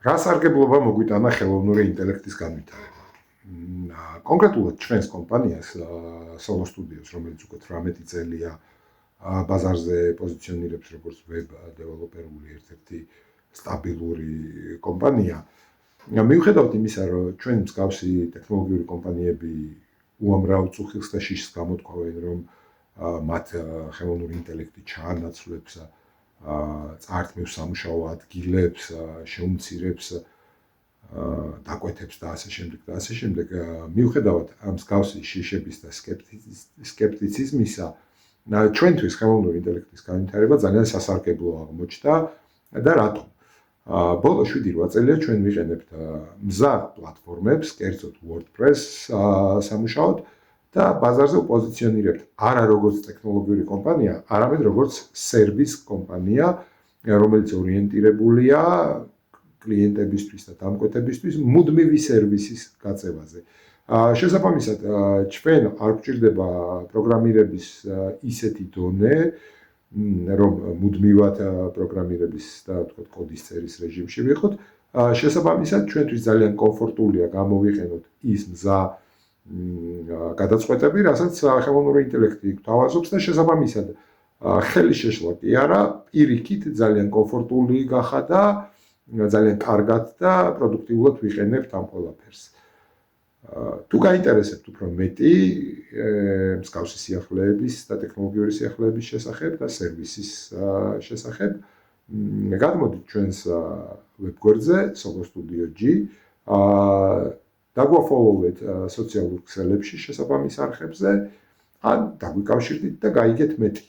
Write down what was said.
რა სარგებლობა მოგვიტანა ხელოვნური ინტელექტის განვითარება? კონკრეტულად ჩვენს კომპანიას Solo Studios, რომელიც უკვე 18 წელია ბაზარზე პოზიციონირებს როგორც ვებ დეველოპერული ერთ-ერთი სტაბილური კომპანია. მიუხედავად იმისა, რომ ჩვენ მსგავსი ტექნოლოგიური კომპანიები უამრავ წუხილს და შიშს გამოთქვავენ, რომ მათ ხელოვნური ინტელექტი ჩაანაცვლებს წართმევს სამუშაო ადგილებს, შეუმცირებს დაკვეთებს და ასე შემდეგ. მიუხედავად ამ მსგავსი შიშების და სკეპტიციზმისა, ჩვენთვის ხელოვნური ინტელექტის განვითარება ძალიან სასარგებლო აღმოჩნდა და რატომ? ბოლო 7-8 წელია ჩვენ ვიყენებთ მზარ პლატფორმებს, კერძოდ WordPress სამუშაოდ და ბაზარზე ვპოზიციონირებთ არა როგორც ტექნოლოგიური კომპანია, არამედ როგორც სერვის კომპანია, რომელიც ორიენტირებულია კლიენტებისთვის და დამკვეთებისთვის მუდმივი სერვისის გაწევაზე. შესაბამისად, ჩვენ არ გვჭირდება პროგრამირების ისეთი დონე, რომ მუდმივად პროგრამირების და თქვა კოდის წერის რეჟიმში ვიყოთ. შესაბამისად, ჩვენთვის ძალიან კომფორტულია გამოვიყენოთ ის მზა გადაწყვეტები, რასაც ხელოვნური ინტელექტი გვთავაზობს და შესაბამისად ხელი შეშლა კი არა, პირიქით ძალიან კომფორტული გახადა, ძალიან კარგად და პროდუქტიულად ვიყენებთ ამ ყველაფერს. თუ გაინტერესებთ უფრო მეტი მსგავსი სიახლეების და ტექნოლოგიური სიახლეების შესახებ და სერვისის შესახებ, გადმოდით ჩვენს ვებგვერდზე Solo Studio.g დაგვაფოლოვეთ სოციალურ ქსელებში შესაბამის არხებზე, ან დაგვიკავშირდით და გაიგეთ მეტი.